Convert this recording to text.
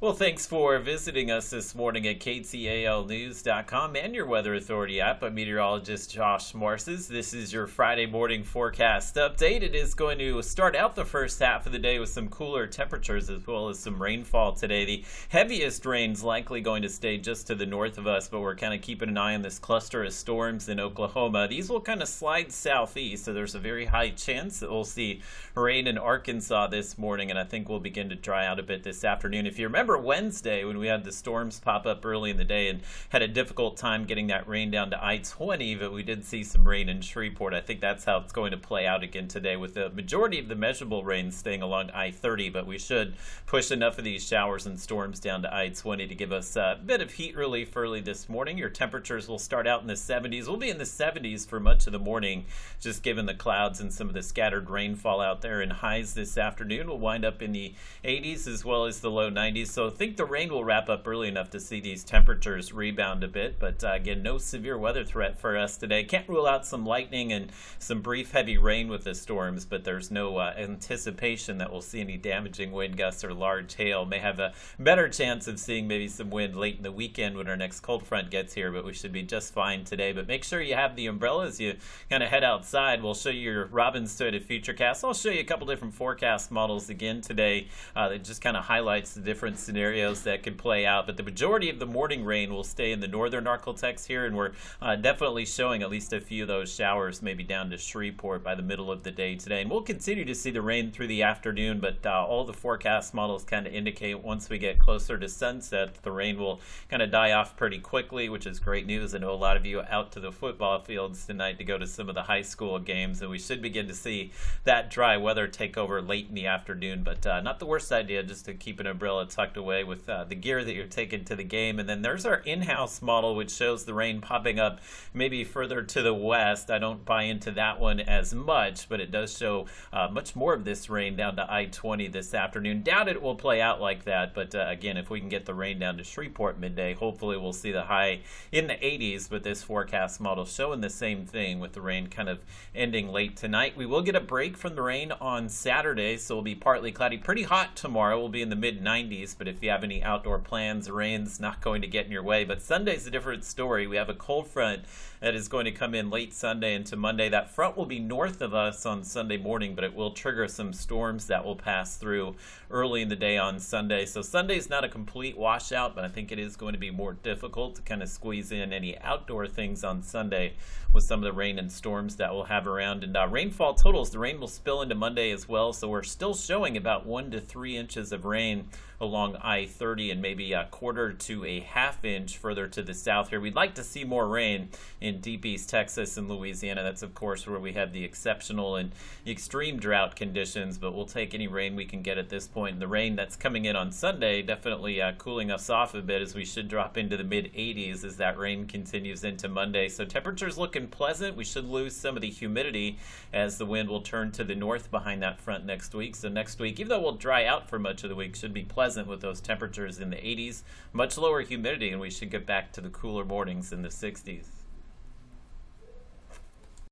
Well, thanks for visiting us this morning at KTALnews.com and your Weather Authority app. I'm meteorologist Josh Morses. This is your Friday morning forecast update. It is going to start out the first half of the day with some cooler temperatures as well as some rainfall today. The heaviest rain's likely going to stay just to the north of us, but we're kind of keeping an eye on this cluster of storms in Oklahoma. These will kind of slide southeast, so there's a very high chance that we'll see rain in Arkansas this morning, and I think we'll begin to dry out a bit this afternoon. If you remember Wednesday when we had the storms pop up early in the day and had a difficult time getting that rain down to I-20, but we did see some rain in Shreveport. I think that's how it's going to play out again today, with the majority of the measurable rain staying along I-30, but we should push enough of these showers and storms down to I-20 to give us a bit of heat relief early this morning. Your temperatures will start out in the 70s. We'll be in the 70s for much of the morning, just given the clouds and some of the scattered rainfall out there, and highs this afternoon will wind up in the 80s as well as the low 90s. So I think the rain will wrap up early enough to see these temperatures rebound a bit, but again, no severe weather threat for us today. Can't rule out some lightning and some brief heavy rain with the storms, but there's no anticipation that we'll see any damaging wind gusts or large hail. May have a better chance of seeing maybe some wind late in the weekend when our next cold front gets here, but we should be just fine today. But make sure you have the umbrella as you kind of head outside. We'll show you your Robin's Toyota Futurecast. I'll show you a couple different forecast models again today that just kind of highlights the different scenarios that could play out, but the majority of the morning rain will stay in the northern Arklatex here, and we're definitely showing at least a few of those showers maybe down to Shreveport by the middle of the day today, and we'll continue to see the rain through the afternoon, but all the forecast models kind of indicate once we get closer to sunset, the rain will kind of die off pretty quickly, which is great news. I know a lot of you are out to the football fields tonight to go to some of the high school games, and we should begin to see that dry weather take over late in the afternoon, but not the worst idea just to keep an umbrella tucked away with the gear that you're taking to the game. And then there's our in-house model, which shows the rain popping up maybe further to the west. I don't buy into that one as much, but it does show much more of this rain down to I-20 this afternoon. Doubt it will play out like that, but again, if we can get the rain down to Shreveport midday, hopefully we'll see the high in the 80s, but this forecast model showing the same thing with the rain kind of ending late tonight. We will get a break from the rain on Saturday, so it'll be partly cloudy. Pretty hot tomorrow. We'll be in the mid-90s, but if you have any outdoor plans, rain's not going to get in your way. But Sunday's a different story. We have a cold front that is going to come in late Sunday into Monday. That front will be north of us on Sunday morning, but it will trigger some storms that will pass through early in the day on Sunday. So Sunday's not a complete washout, but I think it is going to be more difficult to kind of squeeze in any outdoor things on Sunday with some of the rain and storms that we'll have around. And rainfall totals, the rain will spill into Monday as well, so we're still showing about 1 to 3 inches of rain along I-30 and maybe a quarter to a half inch further to the south here. We'd like to see more rain in deep East Texas and Louisiana. That's of course where we have the exceptional and extreme drought conditions, but we'll take any rain we can get at this point. And the rain that's coming in on Sunday definitely cooling us off a bit, as we should drop into the mid 80s as that rain continues into Monday. So temperatures looking pleasant. We should lose some of the humidity as the wind will turn to the north behind that front next week. So next week, even though we'll dry out for much of the week, should be pleasant with those temperatures in the 80s, much lower humidity, and we should get back to the cooler mornings in the 60s.